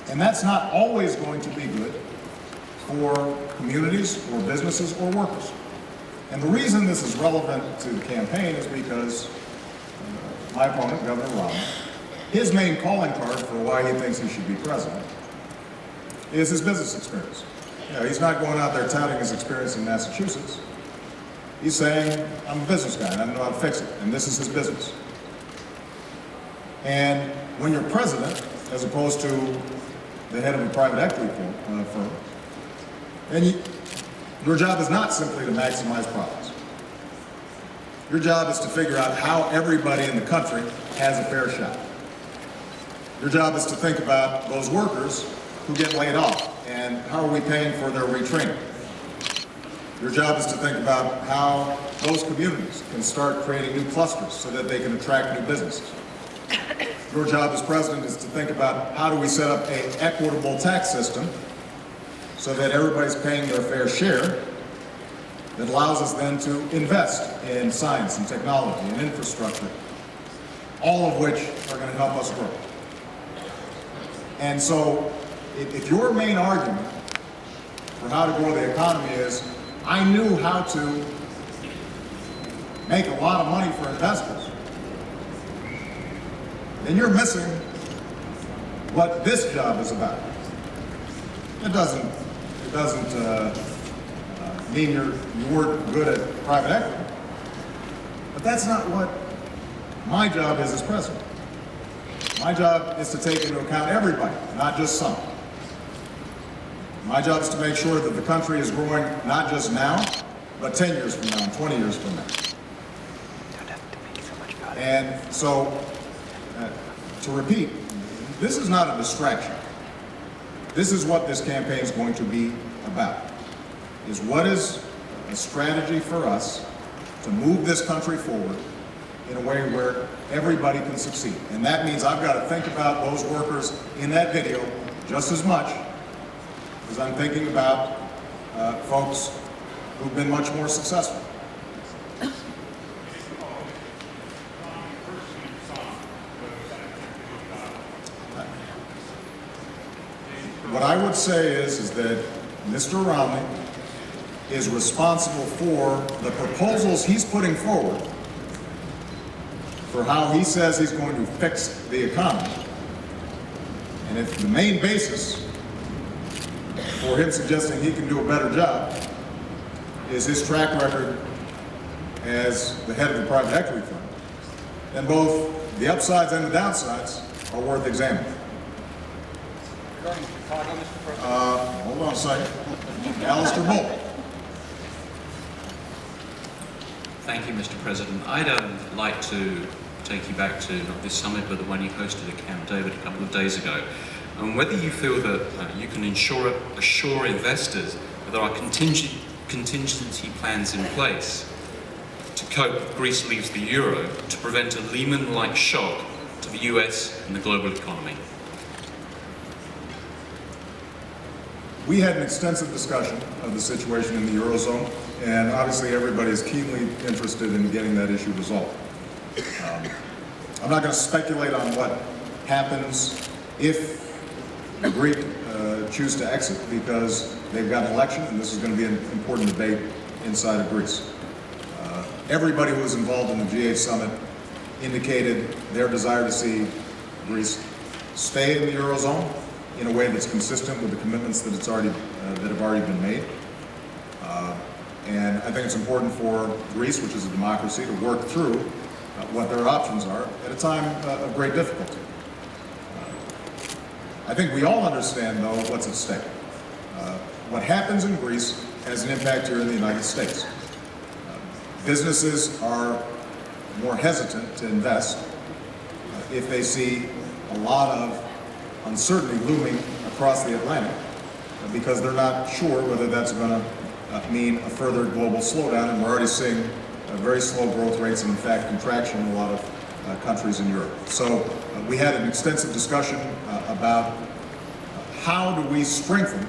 And that's not always going to be good for communities or businesses or workers. And the reason this is relevant to the campaign is because my opponent, Governor Romney, his main calling card for why he thinks he should be president is his business experience. You know, he's not going out there touting his experience in Massachusetts. He's saying, I'm a business guy and I know how to fix it, and this is his business. And when you're president, as opposed to the head of a private equity firm, then your job is not simply to maximize profits. Your job is to figure out how everybody in the country has a fair shot. Your job is to think about those workers who get laid off and how are we paying for their retraining. Your job is to think about how those communities can start creating new clusters so that they can attract new businesses. Your job as president is to think about how do we set up an equitable tax system so that everybody's paying their fair share that allows us then to invest in science and technology and infrastructure, all of which are going to help us grow. And so if your main argument for how to grow the economy is, I knew how to make a lot of money for investors, then you're missing what this job is about. It doesn't mean you weren't good at private equity, but that's not what my job is as president. My job is to take into account everybody, not just some. My job is to make sure that the country is growing not just now, but 10 years from now and 20 years from now. And so, to repeat, this is not a distraction. This is what this campaign is going to be about, is what is a strategy for us to move this country forward in a way where everybody can succeed. And that means I've got to think about those workers in that video just as much as I'm thinking about folks who've been much more successful. What I would say is that Mr. Romney is responsible for the proposals he's putting forward for how he says he's going to fix the economy. And if the main basis for him suggesting he can do a better job is his track record as the head of the private equity firm, then both the upsides and the downsides are worth examining. Hold on a second. Alistair Bolt. Thank you, Mr. President. I'd like to take you back to not this summit, but the one you hosted at Camp David a couple of days ago. And whether you feel that you can assure investors that there are contingency plans in place to cope if Greece leaves the euro to prevent a Lehman-like shock to the US and the global economy. We had an extensive discussion of the situation in the Eurozone, and obviously everybody is keenly interested in getting that issue resolved. I'm not going to speculate on what happens if the Greek choose to exit, because they've got an election and this is going to be an important debate inside of Greece. Everybody who was involved in the G8 summit indicated their desire to see Greece stay in the Eurozone in a way that's consistent with the commitments that have already been made. And I think it's important for Greece, which is a democracy, to work through what their options are at a time of great difficulty. I think we all understand, though, what's at stake. What happens in Greece has an impact here in the United States. Businesses are more hesitant to invest if they see a lot of uncertainty looming across the Atlantic, because they're not sure whether that's going to mean a further global slowdown, and we're already seeing very slow growth rates and, in fact, contraction in a lot of countries in Europe. So we had an extensive discussion about how do we strengthen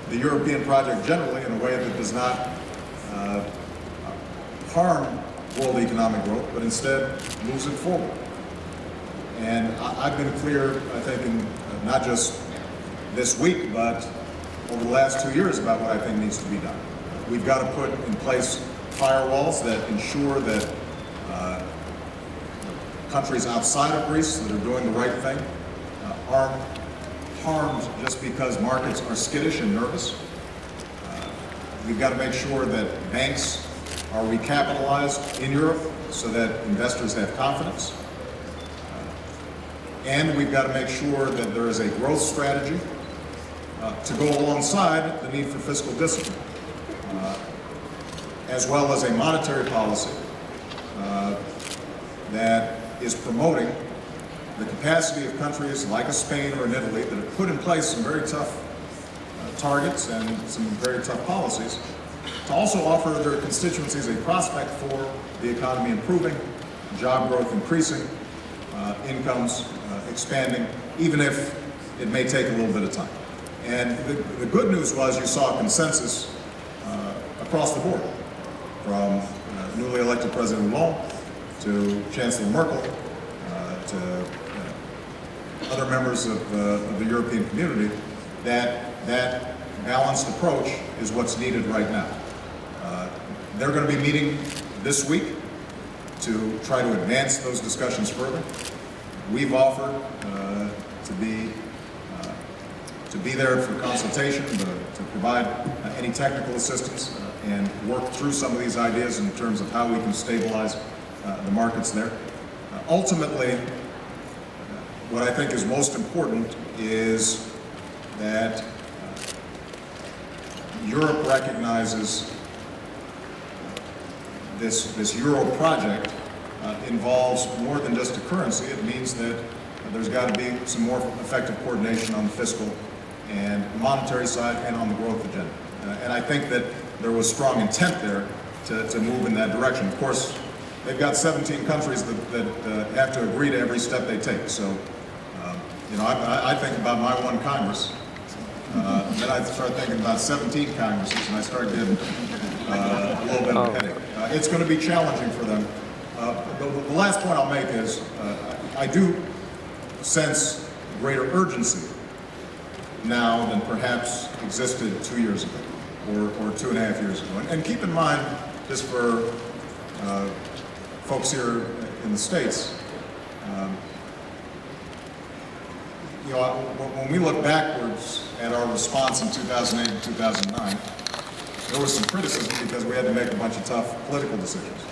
the European project generally in a way that does not harm world economic growth, but instead moves it forward. And I've been clear, I think, in not just this week, but over the last 2 years about what I think needs to be done. We've got to put in place firewalls that ensure that countries outside of Greece that are doing the right thing aren't harmed just because markets are skittish and nervous. We've got to make sure that banks are recapitalized in Europe so that investors have confidence. And we've got to make sure that there is a growth strategy to go alongside the need for fiscal discipline, as well as a monetary policy that is promoting the capacity of countries like a Spain or an Italy that have put in place some very tough targets and some very tough policies to also offer their constituencies a prospect for the economy improving, job growth increasing, incomes expanding, even if it may take a little bit of time. And the good news was you saw a consensus across the board, from newly elected President Hollande to Chancellor Merkel to other members of the European community, that balanced approach is what's needed right now. They're going to be meeting this week to try to advance those discussions further. We've offered to be there for consultation, to provide any technical assistance and work through some of these ideas in terms of how we can stabilize the markets there. Ultimately, what I think is most important is that Europe recognizes this Euro project involves more than just a currency. It means that there's got to be some more effective coordination on the fiscal and monetary side and on the growth agenda. And I think that there was strong intent there to move in that direction. Of course, they've got 17 countries that have to agree to every step they take. So, I think about my one Congress. Then I start thinking about 17 Congresses, and I start getting a little bit of a headache. It's going to be challenging for them. The last point I'll make is I do sense greater urgency now than perhaps existed 2 years ago or 2.5 years ago. And keep in mind, just for folks here in the States, when we look backwards at our response in 2008 and 2009, there was some criticism because we had to make a bunch of tough political decisions.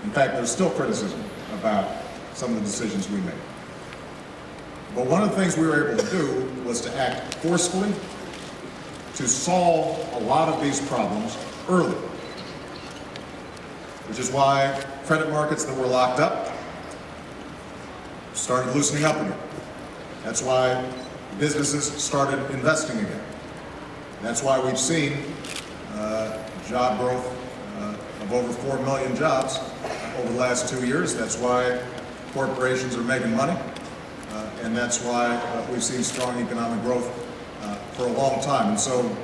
In fact, there's still criticism about some of the decisions we made. But one of the things we were able to do was to act forcefully to solve a lot of these problems early, which is why credit markets that were locked up started loosening up again. That's why businesses started investing again. That's why we've seen job growth of over 4 million jobs over the last 2 years. That's why corporations are making money. And that's why we've seen strong economic growth for a long time. And so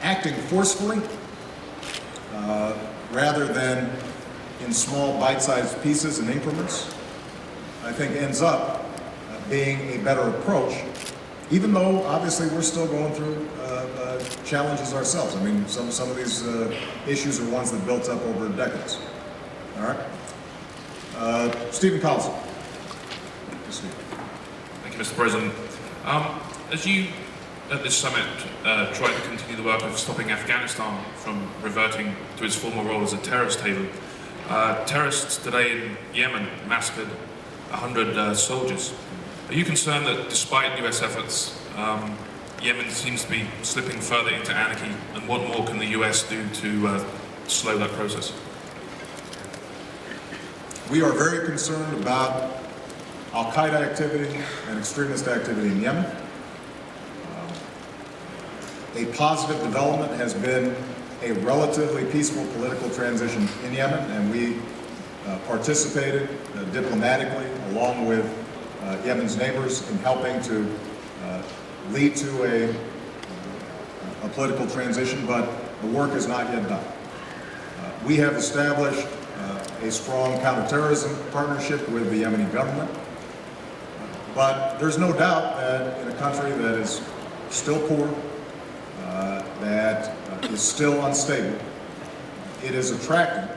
acting forcefully rather than in small bite-sized pieces and increments, I think ends up being a better approach, even though obviously we're still going through challenges ourselves. I mean, some of these issues are ones that built up over decades. All right? Stephen Collison. Thank you, Mr. President. As you, at this summit, try to continue the work of stopping Afghanistan from reverting to its former role as a terrorist haven, terrorists today in Yemen massacred 100 soldiers. Are you concerned that despite US efforts, Yemen seems to be slipping further into anarchy, and what more can the US do to slow that process? We are very concerned about Al-Qaeda activity and extremist activity in Yemen. A positive development has been a relatively peaceful political transition in Yemen, and we participated diplomatically along with Yemen's neighbors in helping to lead to a political transition, but the work is not yet done. We have established a strong counterterrorism partnership with the Yemeni government. But there's no doubt that in a country that is still poor, that is still unstable, it is attracting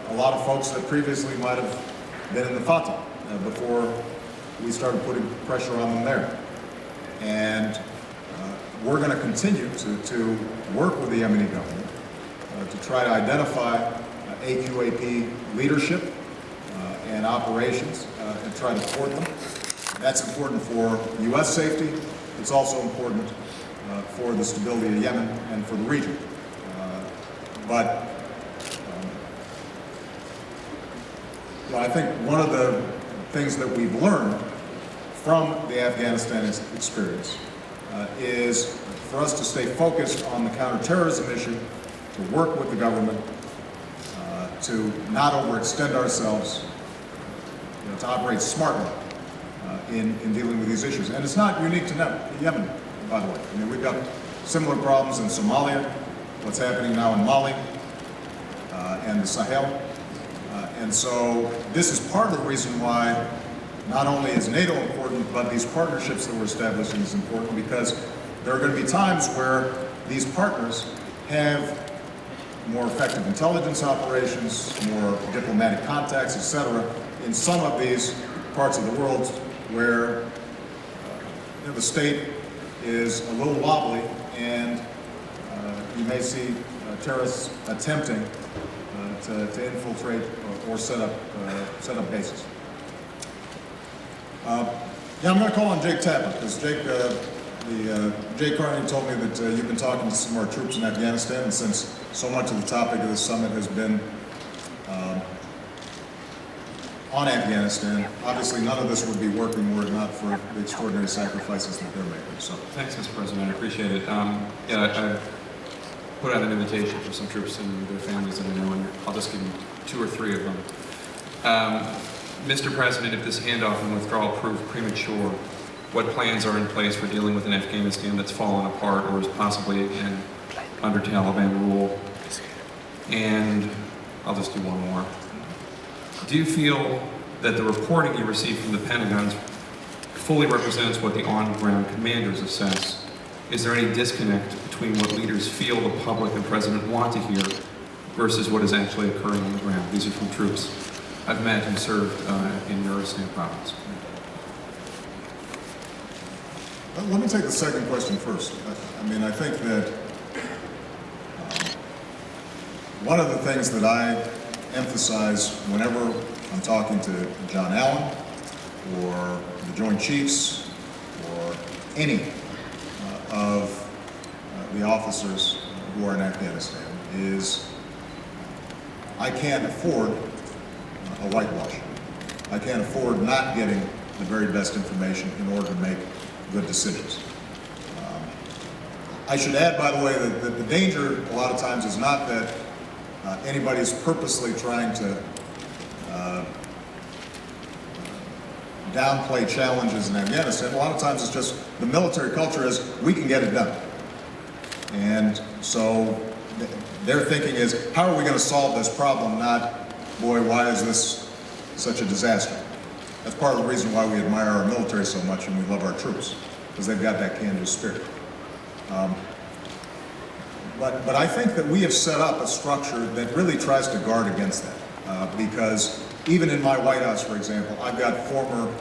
a lot of folks that previously might have been in the Fatah before we started putting pressure on them there. And we're going to continue to work with the Yemeni government to try to identify AQAP leadership and operations and try to thwart them. That's important for U.S. safety. It's also important for the stability of Yemen and for the region. I think one of the things that we've learned from the Afghanistan experience is for us to stay focused on the counterterrorism issue, to work with the government, to not overextend ourselves, to operate smartly in dealing with these issues. And it's not unique to Yemen, by the way. I mean, we've got similar problems in Somalia, what's happening now in Mali, and the Sahel. And so this is part of the reason why not only is NATO important, but these partnerships that we're establishing is important, because there are going to be times where these partners have more effective intelligence operations, more diplomatic contacts, etc., in some of these parts of the world where the state is a little wobbly, and you may see terrorists attempting to infiltrate or set up bases. I'm going to call on Jake Tapper, because Jake Carney told me that you've been talking to some of our troops in Afghanistan, and since so much of the topic of this summit has been on Afghanistan, obviously none of this would be working were it not for the extraordinary sacrifices that they're making. So, thanks, Mr. President. I appreciate it. I put out an invitation for some troops and their families that I know, and I'll just give you 2 or 3 of them. Mr. President, if this handoff and withdrawal prove premature, what plans are in place for dealing with an Afghanistan that's fallen apart or is possibly again under Taliban rule? And I'll just do one more. Do you feel that the reporting you received from the Pentagon fully represents what the on-ground commanders assess? Is there any disconnect between what leaders feel the public and President want to hear versus what is actually occurring on the ground? These are from troops I've met who served in Nuristan province. let me take the second question first. I mean, I think that one of the things that I emphasize whenever I'm talking to John Allen or the Joint Chiefs or any of the officers who are in Afghanistan is I can't afford a whitewash. I can't afford not getting the very best information in order to make good decisions. I should add, by the way, that the danger a lot of times is not that anybody's purposely trying to downplay challenges in Afghanistan. A lot of times it's just the military culture is we can get it done. And so their thinking is, how are we going to solve this problem? Not, boy, why is this such a disaster? That's part of the reason why we admire our military so much and we love our troops, because they've got that can-do spirit. But I think that we have set up a structure that really tries to guard against that, because even in my White House, for example, I've got former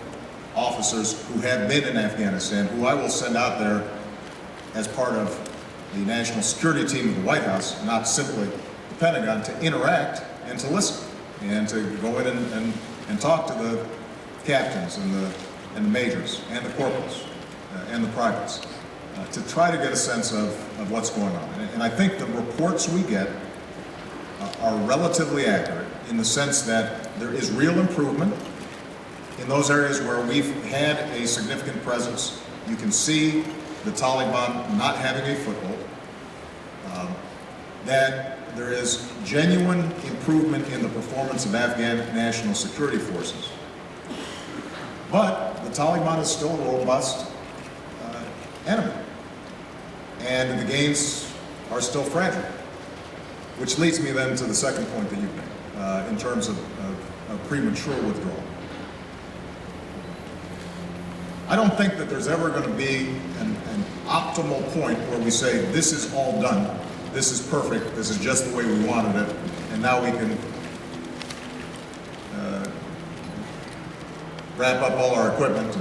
officers who have been in Afghanistan who I will send out there as part of the national security team of the White House, not simply the Pentagon, to interact and to listen and to go in and talk to the captains and the majors and the corporals and the privates to try to get a sense of what's going on. And I think the reports we get are relatively accurate in the sense that there is real improvement in those areas where we've had a significant presence. You can see the Taliban not having a foothold, that there is genuine improvement in the performance of Afghan national security forces. But the Taliban is still a robust enemy, and the gains are still fragile. Which leads me then to the second point that you've made. in terms of premature withdrawal. I don't think that there's ever going to be an optimal point where we say, this is all done, this is perfect, this is just the way we wanted it, and now we can wrap up all our equipment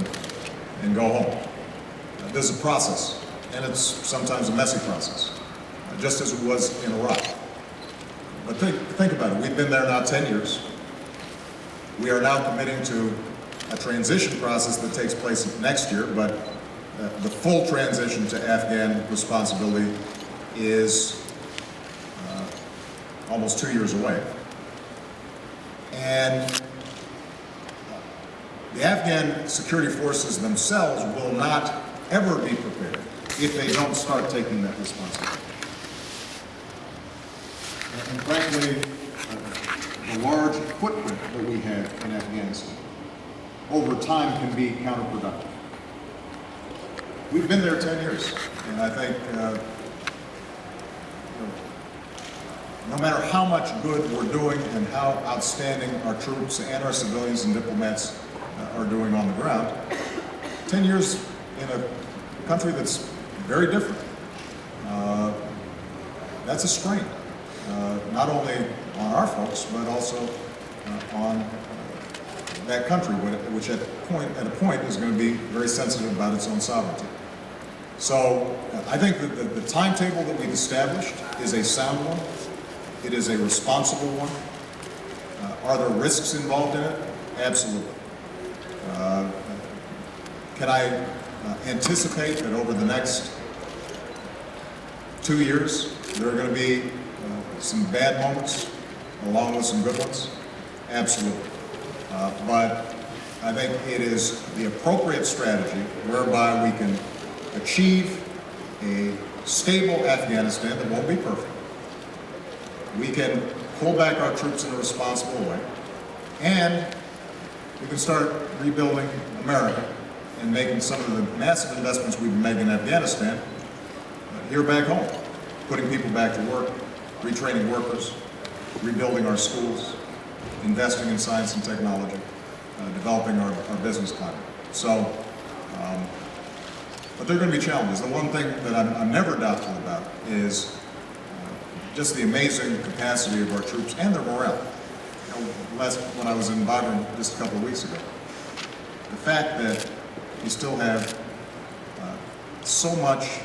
and go home. There's a process, and it's sometimes a messy process, just as it was in Iraq. But think about it. We've been there now 10 years. We are now committing to a transition process that takes place next year, but the full transition to Afghan responsibility is almost 2 years away. And the Afghan security forces themselves will not ever be prepared if they don't start taking that responsibility. And frankly, the large footprint that we have in Afghanistan over time can be counterproductive. We've been there 10 years, and I think no matter how much good we're doing and how outstanding our troops and our civilians and diplomats are doing on the ground, 10 years in a country that's very different, that's a strain, not only on our folks, but also on that country, which at a point is going to be very sensitive about its own sovereignty. So I think that the timetable that we've established is a sound one. It is a responsible one. Are there risks involved in it? Absolutely. Can I anticipate that over the next 2 years there are going to be some bad moments along with some good ones? Absolutely. But I think it is the appropriate strategy whereby we can achieve a stable Afghanistan that won't be perfect. We can pull back our troops in a responsible way, and we can start rebuilding America and making some of the massive investments we've made in Afghanistan here back home, putting people back to work, retraining workers, rebuilding our schools, investing in science and technology, developing our business climate. So, but there are going to be challenges. The one thing that I'm never doubtful about is just the amazing capacity of our troops and their morale. When I was in Bagram just a couple of weeks ago, the fact that we still have so much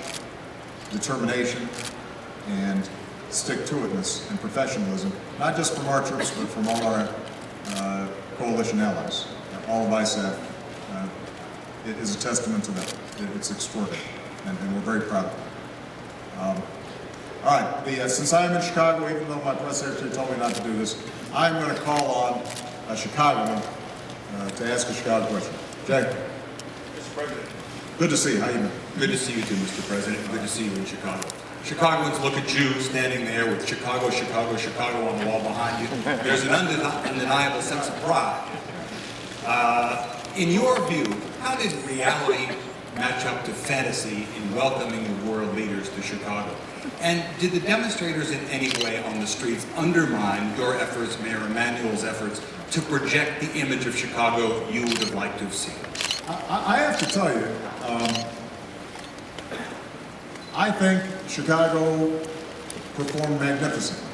determination and stick-to-itness and professionalism, not just from our troops, but from all our coalition allies, all of ISAF, it is a testament to them. It's extraordinary, and we're very proud of it. All right, since I'm in Chicago, even though my press secretary told me not to do this, I'm going to call on a Chicagoan to ask a Chicago question. Jay. Mr. President. Good to see you. How you doing? Good to see you too, Mr. President. Good to see you in Chicago. Chicagoans look at you standing there with Chicago, Chicago, Chicago on the wall behind you. There's an undeniable sense of pride. In your view, how did reality match up to fantasy in welcoming the world leaders to Chicago? And did the demonstrators in any way on the streets undermine your efforts, Mayor Emanuel's efforts, to project the image of Chicago you would have liked to have seen? I have to tell you, I think Chicago performed magnificently.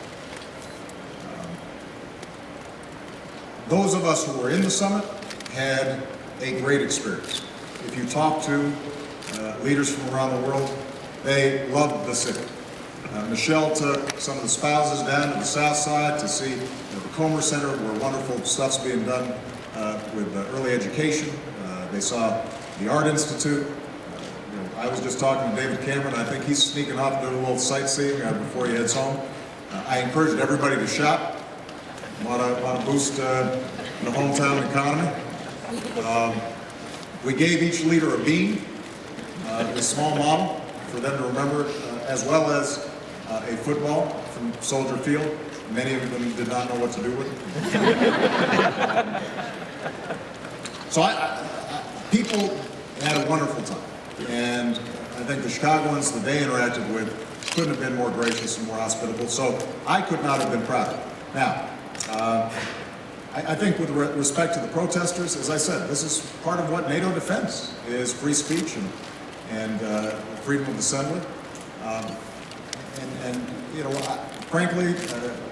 Those of us who were in the summit had a great experience. If you talk to leaders from around the world, they loved the city. Michelle took some of the spouses down to the south side to see the Comer Center, where wonderful stuff's being done with early education. They saw the Art Institute. I was just talking to David Cameron. I think he's sneaking off doing a little sightseeing before he heads home. I encouraged everybody to shop. Want to boost the hometown economy. We gave each leader a bean, a small model for them to remember, as well as a football from Soldier Field. Many of them did not know what to do with it. So people had a wonderful time. And I think the Chicagoans that they interacted with couldn't have been more gracious and more hospitable. So I could not have been prouder. Now, I think with respect to the protesters, as I said, this is part of what NATO defends, is free speech and freedom of assembly. And you know, frankly,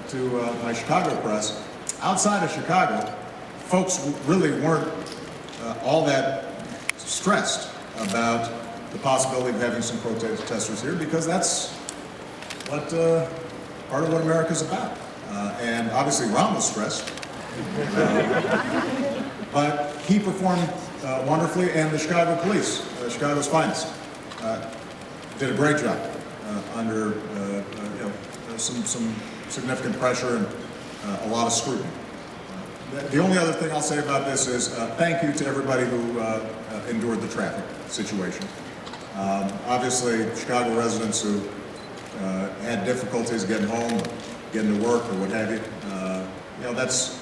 to my Chicago press, outside of Chicago, folks really weren't all that stressed about the possibility of having some protesters here, because that's what part of what America's about. And obviously Ron was stressed, but he performed wonderfully, and the Chicago police, Chicago's finest, did a great job under you know, some significant pressure and a lot of scrutiny. The only other thing I'll say about this is thank you to everybody who endured the traffic situation. Obviously, Chicago residents who had difficulties getting home, getting to work, or what have you. You know, that's,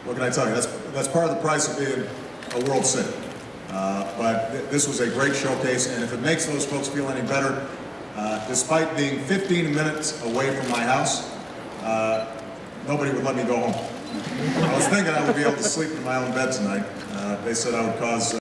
what can I tell you? That's part of the price of being a world city. But this was a great showcase, and if it makes those folks feel any better, despite being 15 minutes away from my house, nobody would let me go home. I was thinking I would be able to sleep in my own bed tonight. They said I would cause